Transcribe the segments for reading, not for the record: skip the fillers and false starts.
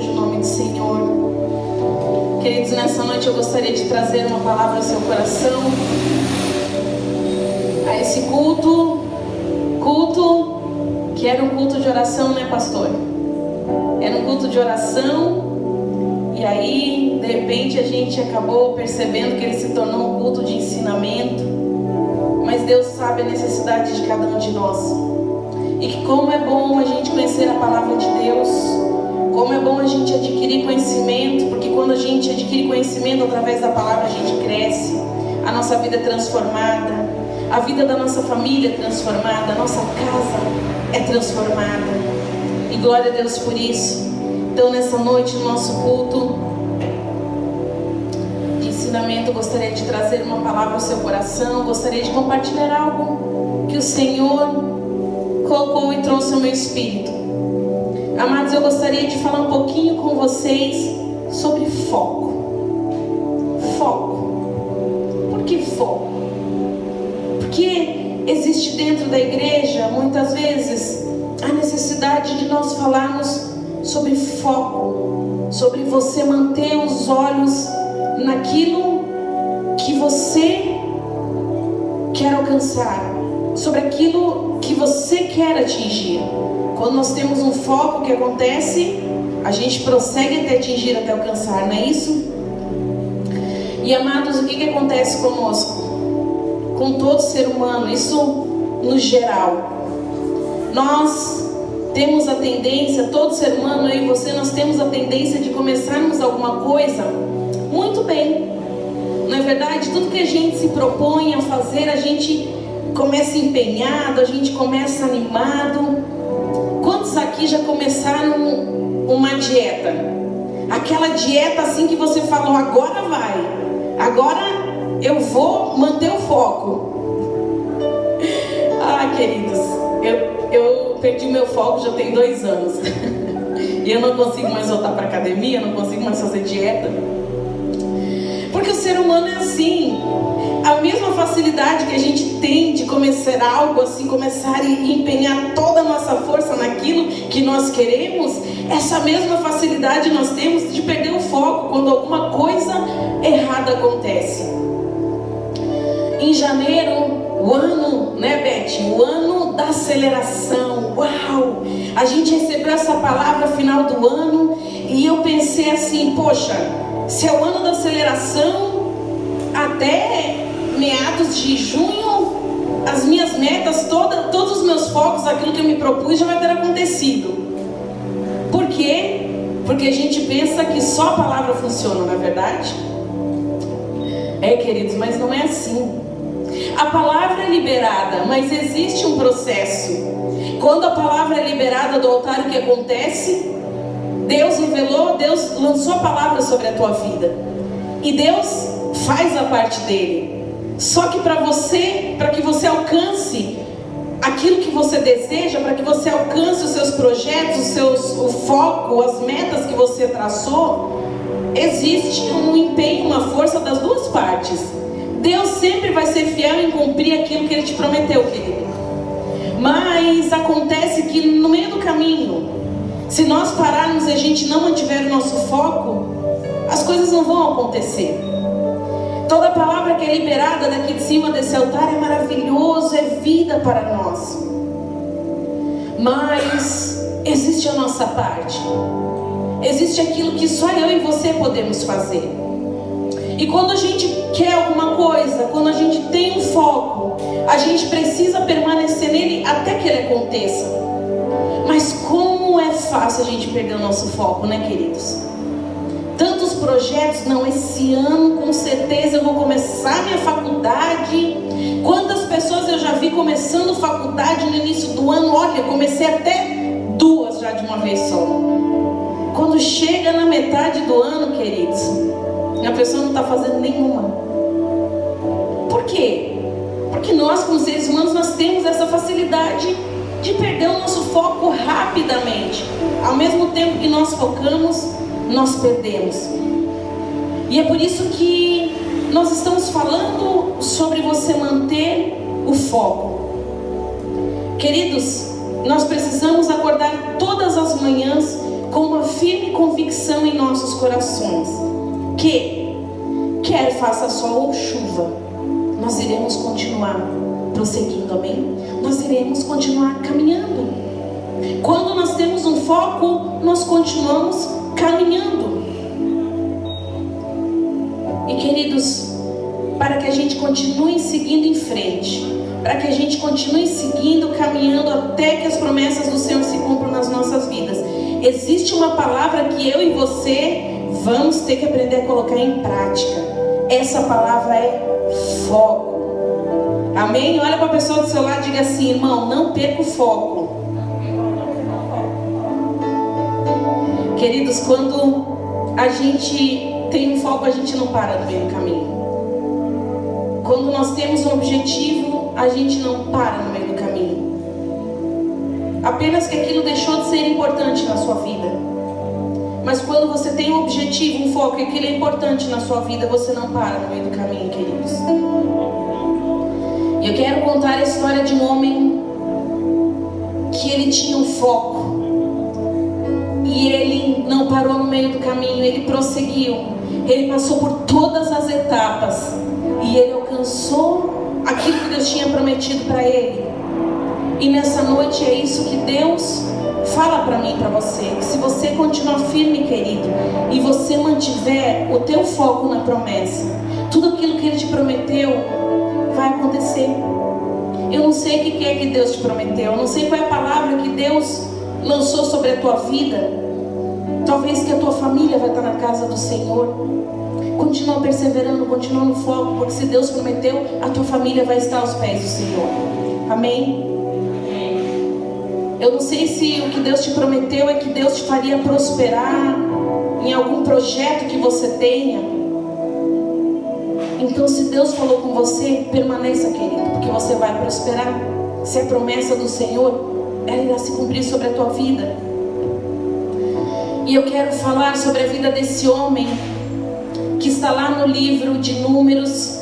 seja o nome do Senhor. Queridos, nessa noite eu gostaria de trazer uma palavra ao seu coração. A esse culto que era um culto de oração, né, pastor? Era um culto de oração, e aí, de repente, a gente acabou percebendo que ele se tornou um culto de ensinamento. Mas Deus sabe a necessidade de cada um de nós. E que como é bom a gente conhecer a palavra de Deus, como é bom a gente adquirir conhecimento, porque quando a gente adquire conhecimento através da palavra, a gente cresce, a nossa vida é transformada, a vida da nossa família é transformada, a nossa casa é transformada. E glória a Deus por isso. Então nessa noite, no nosso culto de ensinamento, eu gostaria de trazer uma palavra ao seu coração, gostaria de compartilhar algo que o Senhor colocou e trouxe ao meu espírito. Amados, eu gostaria de falar um pouquinho com vocês sobre foco. Foco. Por que foco? Porque existe dentro da igreja, muitas vezes, a necessidade de nós falarmos sobre foco, sobre você manter os olhos naquilo que você quer alcançar, sobre aquilo que você quer atingir. Quando nós temos um foco, o que acontece? A gente prossegue até atingir, até alcançar, não é isso? E amados, o que acontece conosco? Com todo ser humano, isso no geral. Nós temos a tendência, todo ser humano, eu e você, nós temos a tendência de começarmos alguma coisa muito bem. Não é verdade? Tudo que a gente se propõe a fazer, a gente começa empenhado, a gente começa animado. Quantos aqui já começaram uma dieta? Aquela dieta assim que você falou, agora vai, agora eu vou manter o foco. Ah, queridos, eu perdi meu foco já tem 2 anos. E eu não consigo mais voltar para academia, não consigo mais fazer dieta. Porque o ser humano é assim. A mesma facilidade que a gente tem de começar algo assim, começar e empenhar toda a nossa força naquilo que nós queremos, essa mesma facilidade nós temos de perder o foco quando alguma coisa errada acontece. Em janeiro, o ano, né, Beth? O ano da aceleração. Uau! A gente recebeu essa palavra no final do ano e eu pensei assim, poxa, se é o ano da aceleração, até meados de junho, as minhas metas, todos os meus focos, aquilo que eu me propus já vai ter acontecido. Por quê? Porque a gente pensa que só a palavra funciona, não é verdade? É, queridos, mas não é assim. A palavra é liberada, mas existe um processo. Quando a palavra é liberada do altar, o que acontece? Deus revelou, Deus lançou a palavra sobre a tua vida. E Deus faz a parte dele. Só que para que você alcance aquilo que você deseja, para que você alcance os seus projetos, o foco, as metas que você traçou, existe um empenho, uma força das duas partes. Deus sempre vai ser fiel em cumprir aquilo que Ele te prometeu, querido. Mas acontece que no meio do caminho, se nós pararmos e a gente não mantiver o nosso foco, as coisas não vão acontecer. Toda palavra que é liberada daqui de cima desse altar é maravilhoso, é vida para nós. Mas existe a nossa parte. Existe aquilo que só eu e você podemos fazer. E quando a gente quer alguma coisa, quando a gente tem um foco, a gente precisa permanecer nele até que ele aconteça. Mas como é fácil a gente perder o nosso foco, né, queridos? Tantos projetos, não, esse ano com certeza eu vou começar minha faculdade. Quantas pessoas eu já vi começando faculdade no início do ano? Olha, comecei até 2 já de uma vez só. Quando chega na metade do ano, queridos, a pessoa não está fazendo nenhuma. Por quê? Porque nós, como seres humanos, nós temos essa facilidade de perder o nosso foco rapidamente. Ao mesmo tempo que nós focamos, nós perdemos. E é por isso que nós estamos falando sobre você manter o foco. Queridos, nós precisamos acordar todas as manhãs com uma firme convicção em nossos corações que, quer faça sol ou chuva, nós iremos continuar prosseguindo, amém? Nós iremos continuar caminhando. Quando nós temos um foco, nós continuamos caminhando. E queridos, para que a gente continue seguindo em frente, para que a gente continue seguindo, caminhando até que as promessas do Senhor se cumpram nas nossas vidas, existe uma palavra que eu e você vamos ter que aprender a colocar em prática. Essa palavra é foco. Amém? Olha para a pessoa do seu lado e diga assim: irmão, não perca o foco. Queridos, quando a gente tem um foco, a gente não para no meio do caminho. Quando nós temos um objetivo, a gente não para no meio do caminho. Apenas que aquilo deixou de ser importante na sua vida. Mas quando você tem um objetivo, um foco, e aquilo é importante na sua vida, você não para no meio do caminho, queridos. E eu quero contar a história de um homem que ele tinha um foco. E ele não parou no meio do caminho, ele prosseguiu. Ele passou por todas as etapas. E ele alcançou aquilo que Deus tinha prometido para ele. E nessa noite é isso que Deus fala para mim e para você. Que se você continuar firme, querido, e você mantiver o teu foco na promessa, tudo aquilo que Ele te prometeu vai acontecer. Eu não sei o que é que Deus te prometeu. Eu não sei qual é a palavra que Deus lançou sobre a tua vida. Talvez que a tua família vai estar na casa do Senhor. Continua perseverando, continua no foco, porque se Deus prometeu, a tua família vai estar aos pés do Senhor. Amém? Eu não sei se o que Deus te prometeu é que Deus te faria prosperar em algum projeto que você tenha. Então, se Deus falou com você, permaneça, querido, porque você vai prosperar. Se é promessa do Senhor, ela irá se cumprir sobre a tua vida. E eu quero falar sobre a vida desse homem que está lá no livro de Números.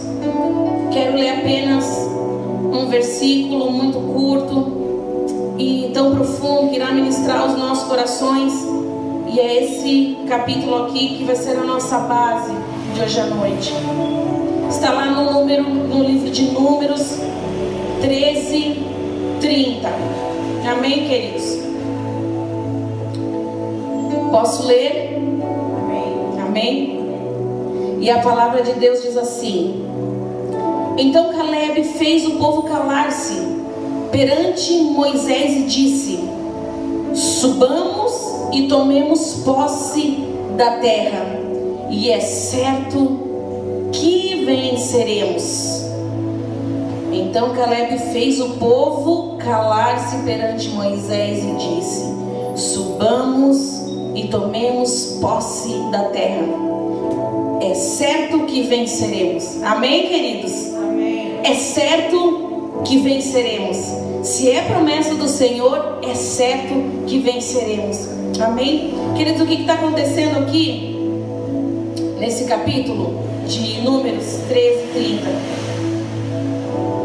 Quero ler apenas um versículo muito curto e tão profundo que irá ministrar os nossos corações. E é esse capítulo aqui que vai ser a nossa base de hoje à noite. Está lá no livro de Números 13:30. Amém, queridos? Posso ler? Amém? E a palavra de Deus diz assim: então Caleb fez o povo calar-se perante Moisés e disse: subamos e tomemos posse da terra, e é certo que venceremos. Então Caleb fez o povo calar-se perante Moisés e disse: subamos e tomemos posse da terra. É certo que venceremos. Amém, queridos? Amém. É certo que venceremos. Se é promessa do Senhor, é certo que venceremos. Amém? Queridos, o que está acontecendo aqui nesse capítulo de Números 13:30?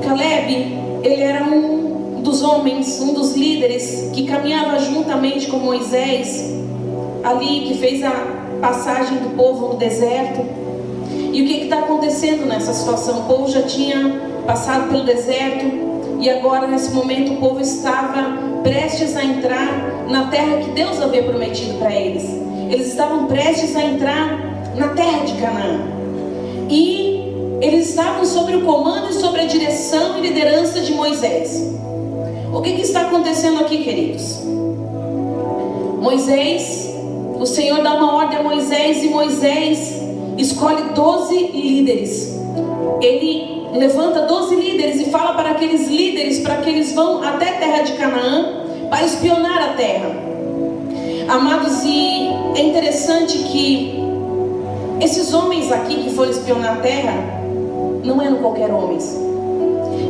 Caleb, ele era um dos homens, um dos líderes que caminhava juntamente com Moisés ali, que fez a passagem do povo no deserto. E o que está acontecendo nessa situação? O povo já tinha passado pelo deserto e agora nesse momento o povo estava prestes a entrar na terra que Deus havia prometido para eles. Eles estavam prestes a entrar na terra de Canaã e eles estavam sob o comando e sobre a direção e liderança de Moisés. O que está acontecendo aqui, queridos? Moisés, o Senhor dá uma ordem a Moisés e Moisés escolhe 12 líderes. Ele levanta 12 líderes e fala para aqueles líderes para que eles vão até a terra de Canaã para espionar a terra. Amados, e é interessante que esses homens aqui que foram espionar a terra não eram qualquer homens.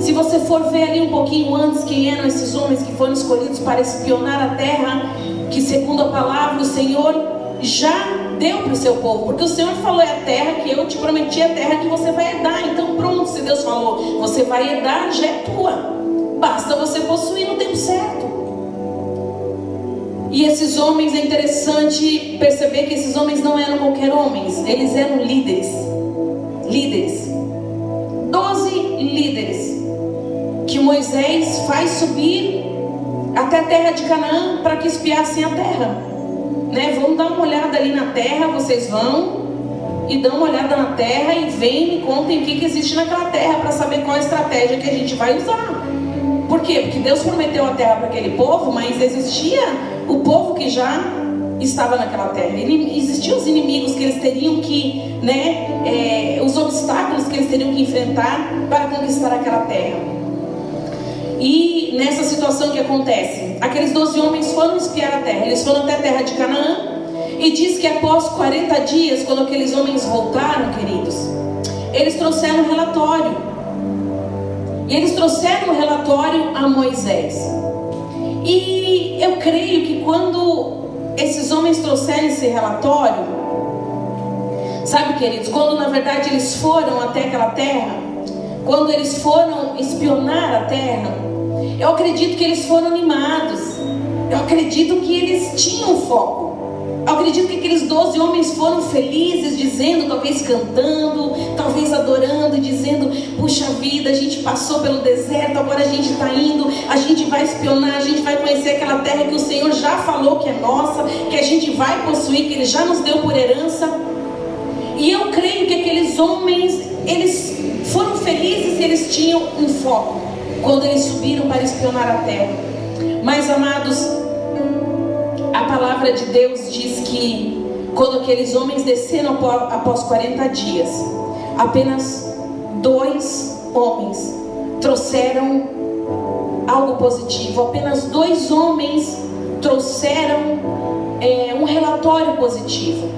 Se você for ver ali um pouquinho antes quem eram esses homens que foram escolhidos para espionar a terra, que segundo a palavra o Senhor já deu para o seu povo, porque o Senhor falou: é a terra que eu te prometi, a terra que você vai herdar. Então pronto, se Deus falou, você vai herdar, já é tua, basta você possuir no tempo certo. E esses homens, é interessante perceber que esses homens não eram qualquer homens, eles eram líderes. 12 líderes que Moisés faz subir até a terra de Canaã para que espiassem a terra, né? Vamos dar uma olhada ali na terra, vocês vão e dão uma olhada na terra e vem e me contem o que existe naquela terra para saber qual a estratégia que a gente vai usar. Por quê? Porque Deus prometeu a terra para aquele povo, mas existia o povo que já estava naquela terra. Existiam os inimigos que eles teriam que, os obstáculos que eles teriam que enfrentar para conquistar aquela terra. E nessa situação que acontece, aqueles 12 homens foram espiar a terra. Eles foram até a terra de Canaã. E diz que após 40 dias, quando aqueles homens voltaram, queridos, eles trouxeram um relatório. E eles trouxeram um relatório a Moisés. E eu creio que quando esses homens trouxeram esse relatório, sabe, queridos, quando na verdade eles foram até aquela terra, quando eles foram espionar a terra, eu acredito que eles foram animados. Eu acredito que eles tinham foco. Eu acredito que aqueles 12 homens foram felizes, dizendo, talvez cantando, talvez adorando, dizendo: puxa vida, a gente passou pelo deserto, agora a gente está indo, a gente vai espionar, a gente vai conhecer aquela terra que o Senhor já falou que é nossa, que a gente vai possuir, que Ele já nos deu por herança. E eu creio que aqueles homens, eles foram felizes e eles tinham um foco quando eles subiram para espionar a terra. Mas, amados, a palavra de Deus diz que quando aqueles homens desceram após 40 dias, apenas 2 homens trouxeram algo positivo. Apenas 2 homens trouxeram um relatório positivo.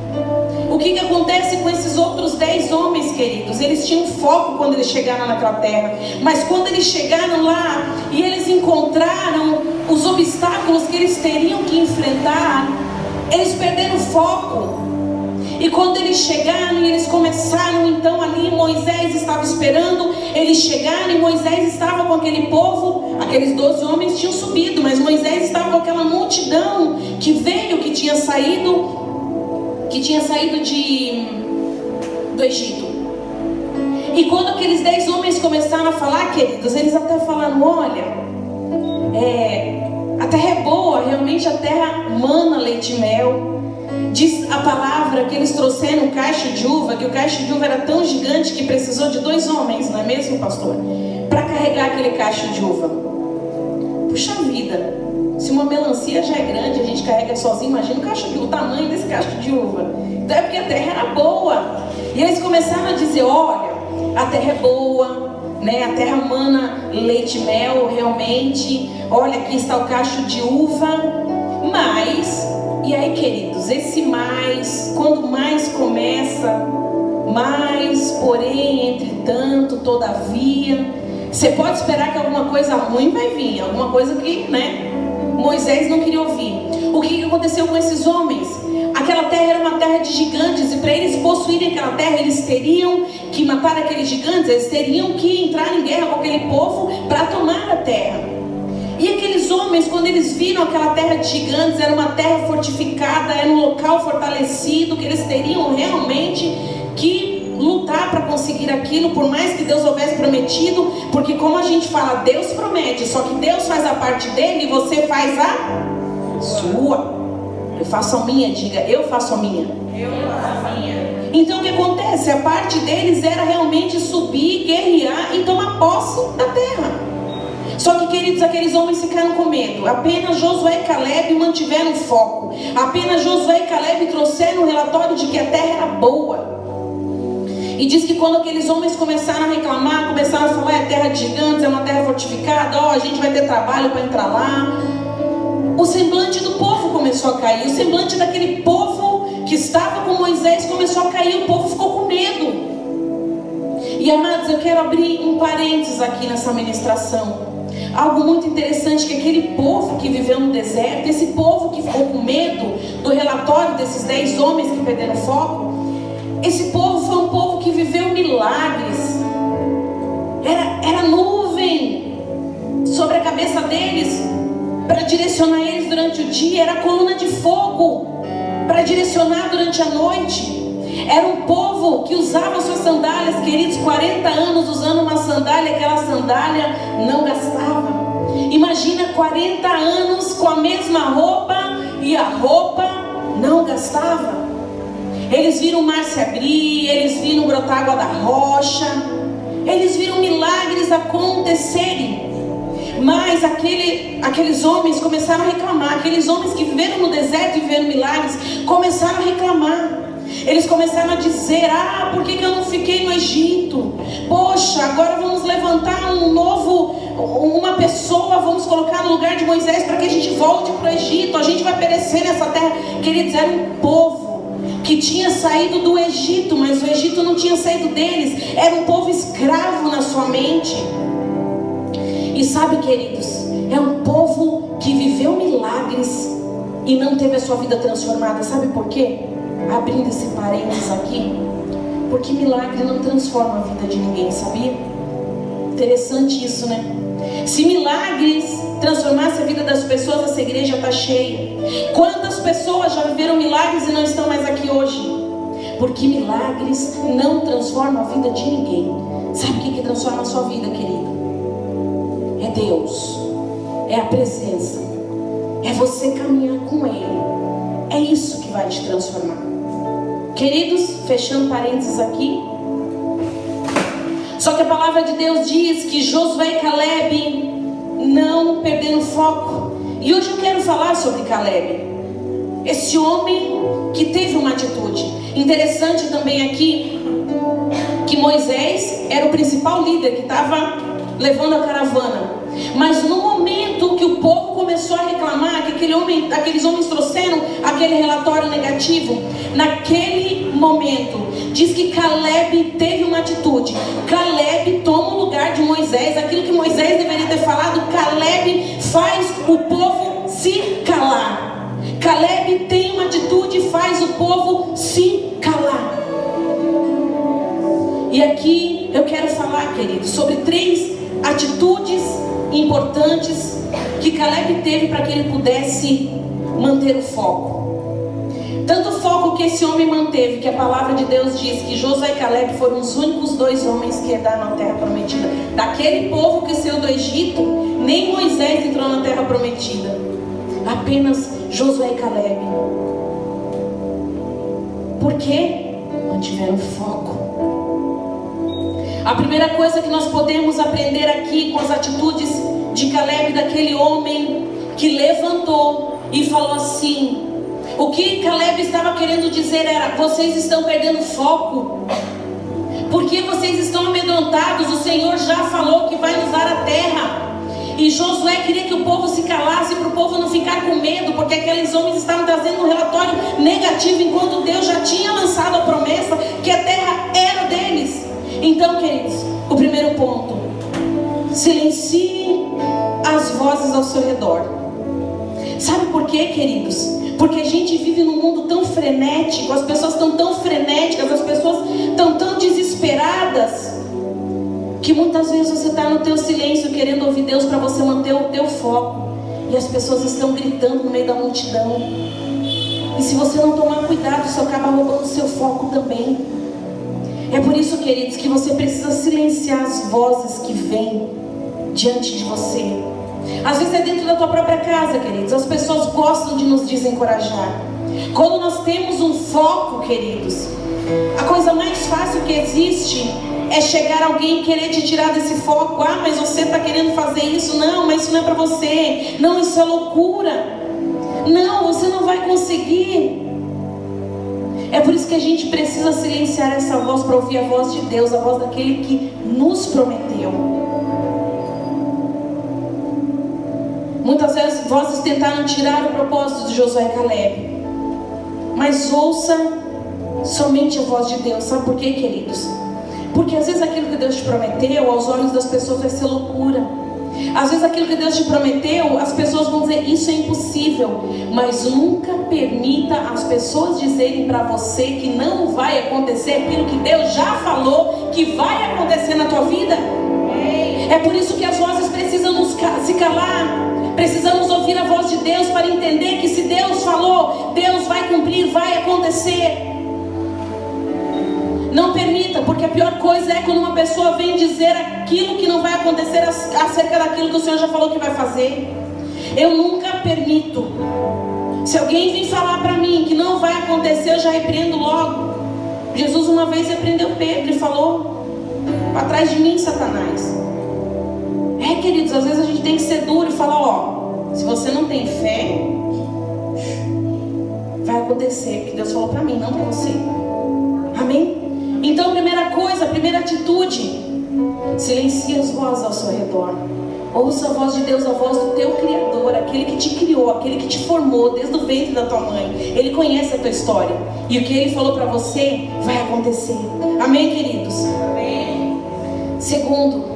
O que acontece com esses outros 10 homens, queridos? Eles tinham foco quando eles chegaram naquela terra. Mas quando eles chegaram lá e eles encontraram os obstáculos que eles teriam que enfrentar, eles perderam o foco. E quando eles chegaram e eles começaram, então ali Moisés estava esperando. Eles chegaram e Moisés estava com aquele povo. Aqueles 12 homens tinham subido, mas Moisés estava com aquela multidão que veio, que tinha saído do Egito. E quando aqueles 10 homens começaram a falar, queridos, eles até falaram: olha, a terra é boa, realmente a terra mana leite e mel. Diz a palavra que eles trouxeram um cacho de uva, que o cacho de uva era tão gigante que precisou de 2 homens, não é mesmo, pastor? Para carregar aquele cacho de uva. Puxa vida, se uma melancia já é grande, a gente carrega sozinho, imagina o tamanho desse cacho de uva. Então é porque a terra era boa. E eles começaram a dizer: olha, a terra é boa, né? A terra mana leite e mel, realmente. Olha, aqui está o cacho de uva. Mas, e aí, queridos, esse mais, quando mais começa, mais, porém, entretanto, todavia, você pode esperar que alguma coisa ruim vai vir, alguma coisa que, Moisés não queria ouvir. O que aconteceu com esses homens? Aquela terra era uma terra de gigantes, e para eles possuírem aquela terra, eles teriam que matar aqueles gigantes, eles teriam que entrar em guerra com aquele povo para tomar a terra. E aqueles homens, quando eles viram aquela terra de gigantes, era uma terra fortificada, era um local fortalecido, que eles teriam realmente que lutar para conseguir aquilo, por mais que Deus houvesse prometido, porque como a gente fala, Deus promete, só que Deus faz a parte dele e você faz a sua. Eu faço a minha, diga, eu faço a minha. Eu faço a minha. Então o que acontece? A parte deles era realmente subir, guerrear e tomar posse da terra. Só que, queridos, aqueles homens ficaram com medo. Apenas Josué e Caleb mantiveram o foco. Apenas Josué e Caleb trouxeram o relatório de que a terra era boa. E diz que quando aqueles homens começaram a reclamar, começaram a falar: é terra de gigantes, é uma terra fortificada, a gente vai ter trabalho para entrar lá. O semblante do povo começou a cair. O semblante daquele povo que estava com Moisés começou a cair. O povo ficou com medo. E, amados, eu quero abrir um parênteses aqui nessa ministração. Algo muito interessante, que aquele povo que viveu no deserto, esse povo que ficou com medo do relatório desses 10 homens que perderam foco, esse povo foi um povo que viveu milagres. Era nuvem sobre a cabeça deles. para direcionar eles durante o dia, era a coluna de fogo para direcionar durante a noite. Era um povo que usava suas sandálias, queridos, 40 anos usando uma sandália, aquela sandália não gastava. Imagina 40 anos com a mesma roupa e a roupa não gastava. Eles viram o mar se abrir, eles viram brotar água da rocha, eles viram milagres acontecerem. Mas aqueles homens começaram a reclamar. Aqueles homens que viveram no deserto e viveram milagres começaram a reclamar. Eles começaram a dizer: por que eu não fiquei no Egito? Poxa, agora vamos levantar uma pessoa, vamos colocar no lugar de Moisés para que a gente volte para o Egito. A gente vai perecer nessa terra. Queridos, era um povo que tinha saído do Egito, mas o Egito não tinha saído deles. Era um povo escravo na sua mente. E sabe, queridos, é um povo que viveu milagres e não teve a sua vida transformada. Sabe por quê? Abrindo esse parênteses aqui, porque milagre não transforma a vida de ninguém, sabia? Interessante isso, né? Se milagres transformasse a vida das pessoas, essa igreja está cheia. Quantas pessoas já viveram milagres e não estão mais aqui hoje? Porque milagres não transformam a vida de ninguém. Sabe o que transforma a sua vida, querido? É Deus, é a presença, é você caminhar com Ele. É isso que vai te transformar. Queridos, fechando parênteses aqui. Só que a palavra de Deus diz que Josué e Caleb não perderam foco. E hoje eu quero falar sobre Caleb, esse homem que teve uma atitude. Interessante também aqui que Moisés era o principal líder que estava levando a caravana. Mas no momento que o povo começou a reclamar, que aqueles homens trouxeram aquele relatório negativo, naquele momento, diz que Caleb teve uma atitude. Caleb toma o lugar de Moisés. Aquilo que Moisés deveria ter falado, Caleb faz o povo se calar. Caleb tem uma atitude e faz o povo se calar. E aqui eu quero falar, queridos, sobre 3 atitudes importantes que Caleb teve para que ele pudesse manter o foco. Tanto o foco que esse homem manteve, que a palavra de Deus diz que Josué e Caleb foram os únicos 2 homens que herdaram a terra prometida. Daquele povo que saiu do Egito, nem Moisés entrou na terra prometida. Apenas Josué e Caleb. Por quê? Mantiveram foco. A primeira coisa que nós podemos aprender aqui com as atitudes de Caleb, daquele homem que levantou e falou assim, o que Caleb estava querendo dizer era: vocês estão perdendo foco, porque vocês estão amedrontados. O Senhor já falou que vai nos dar a terra. E Josué queria que o povo se calasse, para o povo não ficar com medo, porque aqueles homens estavam trazendo um relatório negativo, enquanto Deus já tinha lançado a promessa que a terra era deles. Então, queridos, o primeiro ponto: silencie as vozes ao seu redor. Sabe por quê, queridos? Porque a gente vive num mundo tão frenético, as pessoas estão tão frenéticas, as pessoas estão tão desesperadas, que muitas vezes você está no teu silêncio querendo ouvir Deus para você manter o teu foco, e as pessoas estão gritando no meio da multidão. E se você não tomar cuidado, você acaba roubando o seu foco também. É por isso, queridos, que você precisa silenciar as vozes que vêm diante de você. Às vezes é dentro da tua própria casa, queridos. As pessoas gostam de nos desencorajar. Quando nós temos um foco, queridos, a coisa mais fácil que existe é chegar alguém e querer te tirar desse foco. Mas você está querendo fazer isso. Não, mas isso não é para você. Não, isso é loucura. Não, você não vai conseguir. É por isso que a gente precisa silenciar essa voz para ouvir a voz de Deus, a voz daquele que nos prometeu. Muitas vezes vozes tentaram tirar o propósito de Josué e Caleb, mas ouça somente a voz de Deus. Sabe por quê, queridos? Porque às vezes aquilo que Deus te prometeu, aos olhos das pessoas vai ser loucura. Às vezes aquilo que Deus te prometeu, as pessoas vão dizer: isso é impossível. Mas nunca permita as pessoas dizerem para você que não vai acontecer aquilo que Deus já falou que vai acontecer na tua vida. É por isso que as vozes precisam se calar. Precisamos ouvir a voz de Deus para entender que se Deus falou, Deus vai cumprir, vai acontecer. Não permita, porque a pior coisa é quando uma pessoa vem dizer aquilo que não vai acontecer acerca daquilo que o Senhor já falou que vai fazer. Eu nunca permito. Se alguém vir falar para mim que não vai acontecer, eu já repreendo logo. Jesus uma vez repreendeu Pedro e falou: atrás de mim, Satanás. Queridos, às vezes a gente tem que ser duro e falar: ó, se você não tem fé, vai acontecer, porque Deus falou para mim, não para você. Amém? Então, primeira coisa, primeira atitude: silencie as vozes ao seu redor. Ouça a voz de Deus, a voz do teu Criador, aquele que te criou, aquele que te formou desde o ventre da tua mãe. Ele conhece a tua história, e o que Ele falou para você vai acontecer. Amém, queridos? Amém. Segundo,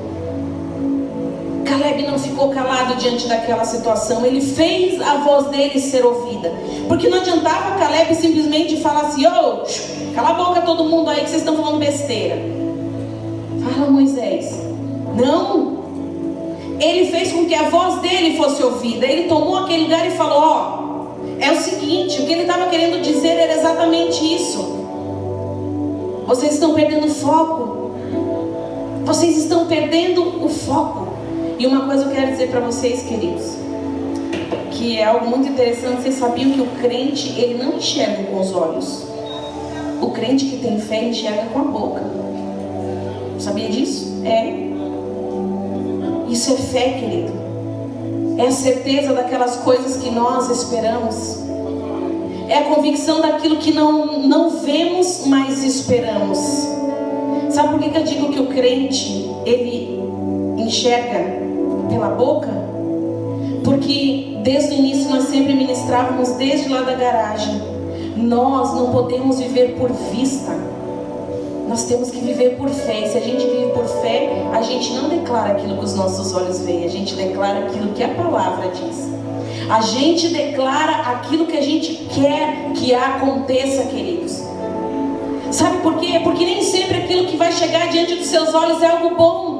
Caleb não ficou calado diante daquela situação. Ele fez a voz dele ser ouvida. Porque não adiantava Caleb simplesmente falar assim: ô, cala a boca todo mundo aí que vocês estão falando besteira. Fala, Moisés. Não. Ele fez com que a voz dele fosse ouvida. Ele tomou aquele lugar e falou: ó, é o seguinte, o que ele estava querendo dizer era exatamente isso. Vocês estão perdendo o foco. Vocês estão perdendo o foco. E uma coisa eu quero dizer para vocês, queridos, que é algo muito interessante. Vocês sabiam que o crente, ele não enxerga com os olhos. O crente que tem fé enxerga com a boca. Sabia disso? Isso é fé, querido. É a certeza daquelas coisas que nós esperamos. É a convicção daquilo que não vemos, mas esperamos. Sabe por que eu digo que o crente, ele enxerga pela boca? Porque desde o início nós sempre ministrávamos desde lá da garagem. Nós não podemos viver por vista. Nós temos que viver por fé. E se a gente vive por fé, a gente não declara aquilo que os nossos olhos veem. A gente declara aquilo que a palavra diz. A gente declara aquilo que a gente quer que aconteça, queridos. Sabe por quê? Porque nem sempre aquilo que vai chegar diante dos seus olhos é algo bom.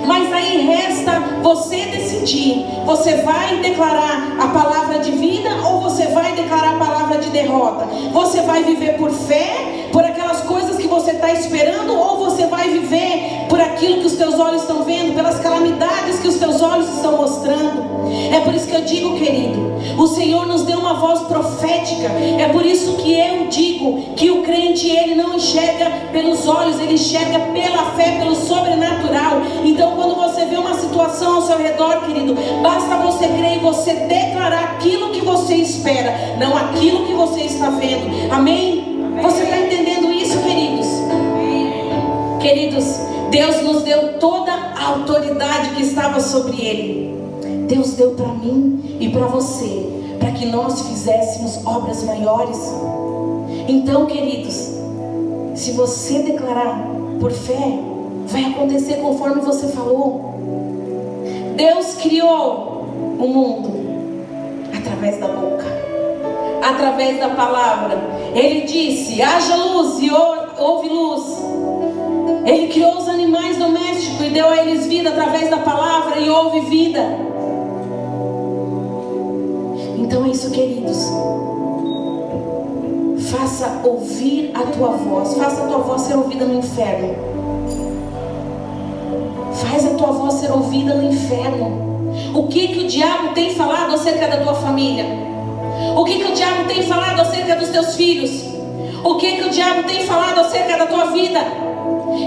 Mas aí resta você decidir. Você vai declarar a palavra de vida ou você vai declarar a palavra de derrota? Você vai viver por fé, por aquelas coisas que você está esperando, ou você vai viver por aquilo que os teus olhos estão vendo, pelas calamidades que os teus olhos estão mostrando? É por isso que eu digo, querido, o Senhor nos deu uma voz profética. É por isso que eu digo que o crente, ele não enxerga pelos olhos, ele enxerga pela fé, pelo sobrenatural. Então quando você vê uma situação ao seu redor, querido, basta você crer e você declarar aquilo que você espera, não aquilo que você está vendo. Amém? Você está entendendo isso, queridos? Queridos, Deus nos deu toda a autoridade que estava sobre Ele. Deus deu para mim e para você, para que nós fizéssemos obras maiores. Então, queridos, se você declarar por fé, vai acontecer conforme você falou. Deus criou o mundo através da boca, através da palavra. Ele disse: haja luz, e houve luz. Ele criou os animais domésticos e deu a eles vida através da palavra, e houve vida. Então é isso, queridos. Faça ouvir a tua voz. Faça a tua voz ser ouvida no inferno. Faz a tua voz ser ouvida no inferno. O que o diabo tem falado acerca da tua família? O que o diabo tem falado acerca dos teus filhos? O que o diabo tem falado acerca da tua vida?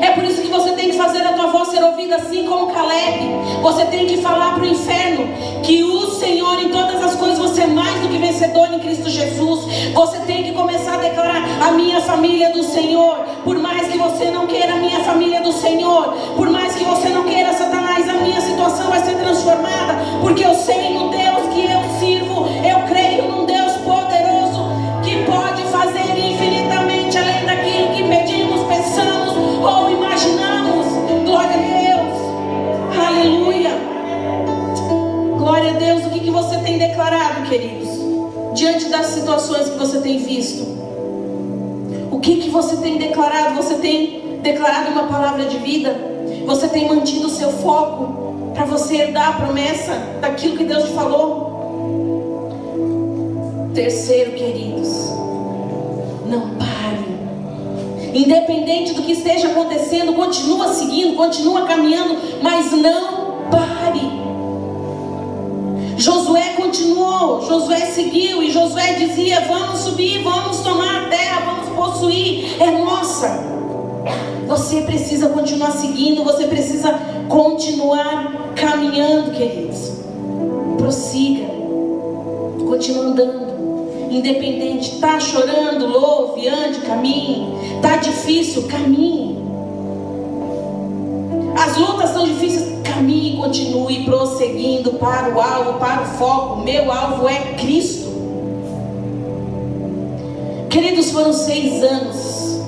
É por isso que você tem que fazer a tua voz ser ouvida, assim como Caleb. Você tem que falar para o inferno que o Senhor, em todas as coisas, você é mais do que vencedor em Cristo Jesus. Você tem que começar a declarar: a minha família é do Senhor. Por mais que você não queira, a minha família é do Senhor. Por mais que você não queira, Satanás, a minha situação vai ser transformada, porque eu sei no Deus que eu sirvo. Eu creio num Deus poderoso que pode fazer infinitamente além daquilo que pedimos, pensamos ou imaginamos. Glória a Deus. Aleluia. Glória a Deus. O que você tem declarado, queridos, diante das situações que você tem visto? O que você tem declarado? Você tem declarado uma palavra de vida? Você tem mantido o seu foco? para você herdar a promessa daquilo que Deus te falou. Terceiro, queridos, não pare. Independente do que esteja acontecendo, continua seguindo, continua caminhando, mas não pare. Josué continuou, Josué seguiu, e Josué dizia: vamos subir, vamos tomar a terra, vamos possuir, é nossa. Você precisa continuar seguindo, você precisa continuar caminhando, queridos. Prossiga, continua andando. Independente, está chorando, louve, ande, caminhe. Está difícil, caminhe. As lutas são difíceis, caminhe, continue prosseguindo para o alvo, para o foco. Meu alvo é Cristo. Queridos, foram 6 anos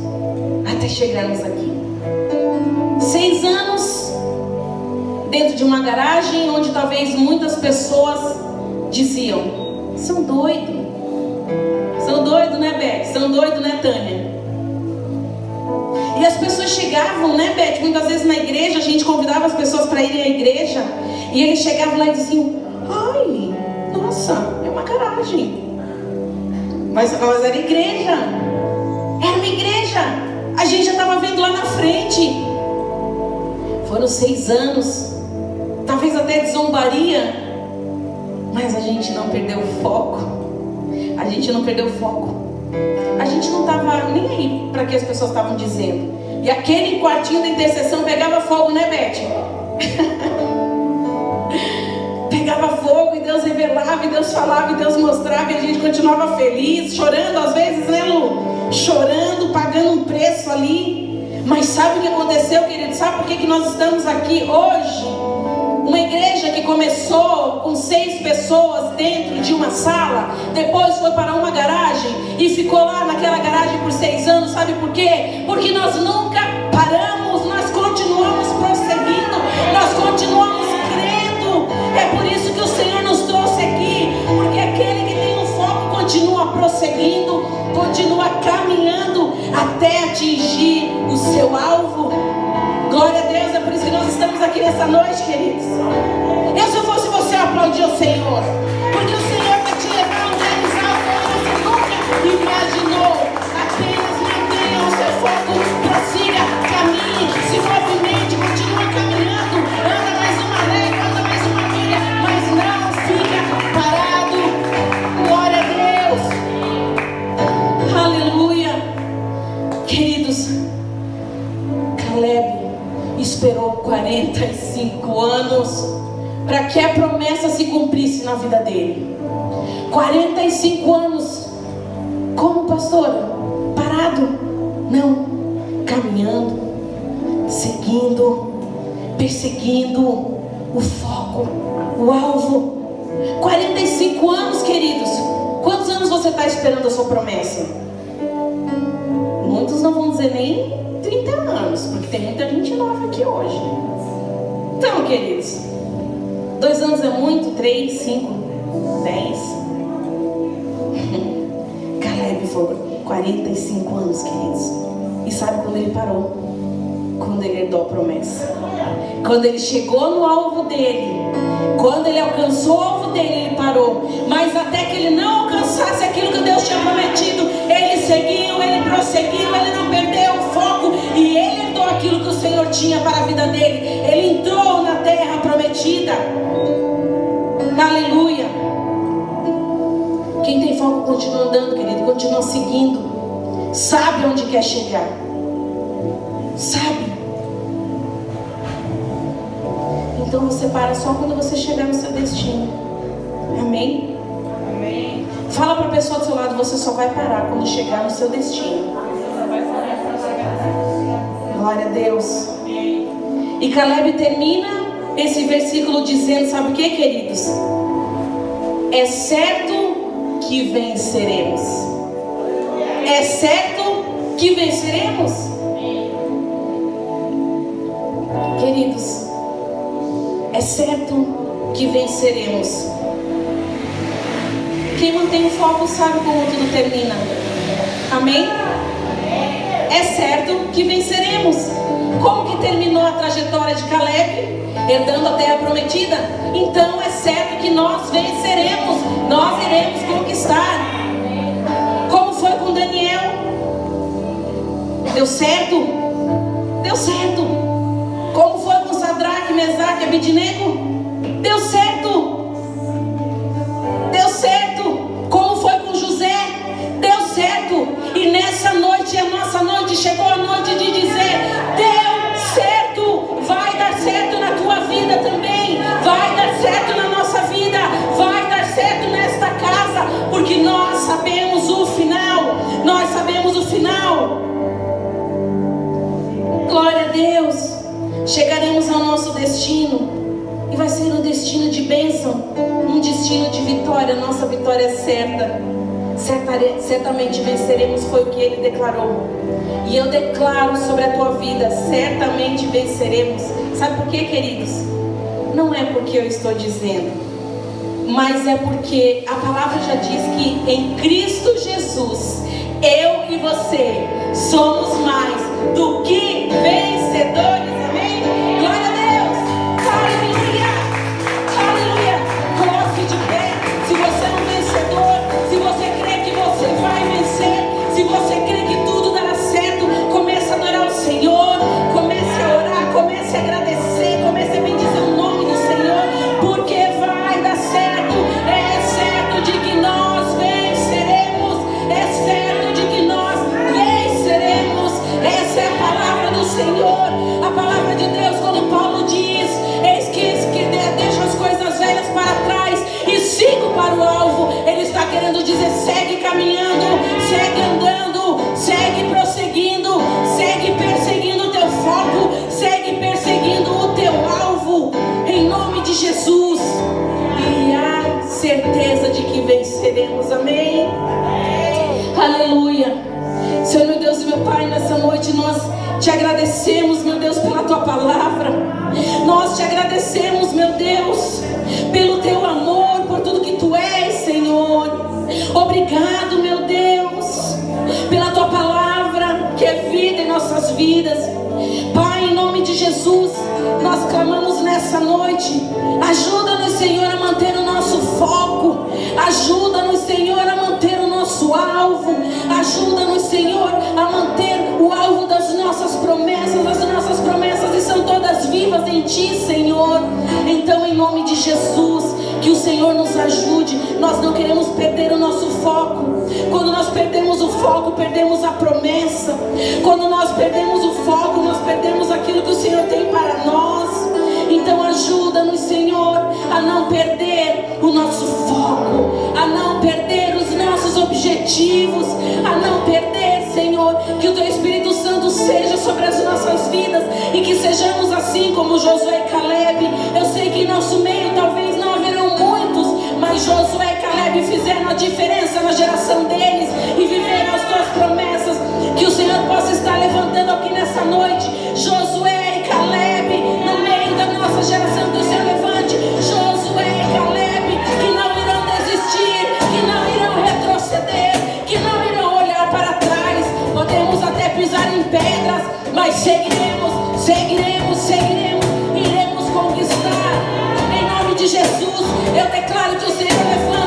até chegarmos aqui. 6 anos dentro de uma garagem onde talvez muitas pessoas diziam: são doidos. São doidos, né, Beth? São doidos, né, Tânia? E as pessoas chegavam, né, Beth? Muitas vezes na igreja, a gente convidava as pessoas para irem à igreja, e eles chegavam lá e diziam: ai, nossa, é uma garagem. Mas era igreja. Era uma igreja. A gente já estava vendo lá na frente. Foram 6 anos. Talvez até de zombaria. Mas a gente não perdeu o foco. A gente não perdeu o foco. A gente não estava nem aí para que as pessoas estavam dizendo. E aquele quartinho da intercessão pegava fogo, né, Beth? Pegava fogo, e Deus revelava, e Deus falava, e Deus mostrava, e a gente continuava feliz, chorando às vezes, né, Lu? Chorando, pagando um preço ali. Mas sabe o que aconteceu, querido? Sabe por que nós estamos aqui hoje? Uma igreja que começou com 6 pessoas dentro de uma sala, depois foi para uma garagem e ficou lá naquela garagem por 6 anos. Sabe por quê? Porque nós nunca paramos, nós continuamos prosseguindo, nós continuamos crendo. É por isso que o Senhor nos trouxe aqui, porque aquele que tem um foco continua prosseguindo, continua caminhando até atingir o seu alvo. Glória a Deus, é por isso que nós estamos aqui nessa noite, queridos. Eu, se eu fosse você, eu aplaudir o Senhor, porque o Senhor vai te levar a um lugares altos que você nunca imaginou. Apenas mantenha o seu foco, prossiga, caminhe, se movimente, continue caminhando. Anda mais uma régua, anda mais uma milha, mas não fica parado. Glória a Deus. Aleluia. Queridos, Caleb esperou 45 anos para que a promessa se cumprisse na vida dele. 45 anos. Como, pastora? Parado? Não. Caminhando, seguindo, perseguindo o foco, o alvo. 45 anos, queridos. Quantos anos você está esperando a sua promessa? Muitos não vão dizer nem 30 anos, porque tem muita gente nova aqui hoje. Então, queridos, 2 anos é muito? 3, 5, 10? Caleb foi 45 anos, queridos. E sabe quando ele parou? Quando ele herdou a promessa. Quando ele chegou no alvo dele, quando ele alcançou o alvo dele, ele parou. Mas até que ele não alcançasse aquilo que Deus tinha prometido, ele seguiu, ele prosseguiu, ele não perdeu o foco, e ele herdou aquilo que o Senhor tinha para a vida dele. Ele entrou na terra prometida. Aleluia. Quem tem foco continua andando, querido, continua seguindo. Sabe onde quer chegar. Sabe. Então você para só quando você chegar no seu destino. Amém? Amém. Fala para a pessoa do seu lado: você só vai parar quando chegar no seu destino. Glória a Deus. E Caleb termina esse versículo dizendo: sabe o que, queridos? É certo que venceremos. É certo que venceremos. Queridos, é certo que venceremos. Quem mantém o foco sabe como tudo termina. Amém? É certo que venceremos. Como que terminou a trajetória de Caleb? Herdando a terra prometida. Então é certo que nós venceremos, nós iremos conquistar. Como foi com Daniel? Deu certo? Deu certo. Como foi com Sadraque, Mesaque e Abednego? Deu certo. Deu certo. Como foi com José? Deu certo. E nessa noite, a nossa noite, chegou a noite de dizer: deu certo. Vai dar certo na tua vida também. Vai dar certo na nossa vida. Vai dar certo nesta casa. Porque nós sabemos o final. Nós sabemos o final. Glória a Deus. Chegaremos ao nosso destino. E vai ser um destino de bênção. Um destino de vitória. Nossa vitória é certa. Certamente venceremos, foi o que ele declarou. E eu declaro sobre a tua vida: certamente venceremos. Sabe por quê, queridos? Não é porque eu estou dizendo, mas é porque a palavra já diz que em Cristo Jesus, eu e você somos mais do que vencedores. Amém? Glória a Deus. Aleluia. Aleluia. Coloque de pé. Se você é um vencedor, se você crê que você vai vencer, se você crê que tudo dará certo, comece a adorar o Senhor, comece a orar, comece a agradecer, comece a bendizer o nome do Senhor, porque vai dar certo. É certo de que nós venceremos, é certo de que nós venceremos. Essa é a palavra do Senhor, a palavra de Deus. Quando Paulo diz: eis que deixo as coisas velhas para trás e sigo para o alvo, ele está querendo dizer: segue caminhando, segue andando, segue prosseguindo, segue perseguindo o teu foco, segue perseguindo o teu alvo, em nome de Jesus. E há certeza de que venceremos. Amém? Aleluia. Senhor, meu Deus e meu Pai, nessa noite nós te agradecemos, meu Deus, pela tua palavra. Nós te agradecemos, meu Deus, pelo teu amor, por tudo que tu és, Senhor. Obrigado, meu Deus, pela tua palavra que é vida em nossas vidas. Pai, em nome de Jesus, nós clamamos nessa noite: ajuda-nos, Senhor, a manter o nosso foco. Ajuda-nos, Senhor, a manter o nosso alvo. Ajuda-nos, Senhor, a manter o alvo das nossas promessas. As nossas promessas estão todas vivas em Ti, Senhor. Então, em nome de Jesus, que o Senhor nos ajude. Nós não queremos perder o nosso foco. Quando nós perdemos o foco, perdemos a promessa. Quando nós perdemos o foco, nós perdemos aquilo que o Senhor tem para nós. Então ajuda-nos, Senhor, a não perder o nosso foco, a não perder os nossos objetivos, a não perder, Senhor, que o Teu Espírito Santo seja sobre as nossas vidas e que sejamos assim como Josué e Caleb. Eu sei que em nosso meio talvez não haverão muitos, mas Josué e Caleb fizeram a diferença na geração deles e viveram as Tuas promessas. Que o Senhor possa estar levantando aqui nessa noite Josué e Caleb no meio da nossa geração. Que o Senhor levante Josué e Caleb, que não irão desistir, que não irão retroceder, que não irão olhar para trás. Podemos até pisar em pedras, mas seguiremos, seguiremos, seguiremos, iremos conquistar. Em nome de Jesus, eu declaro que o Senhor levanta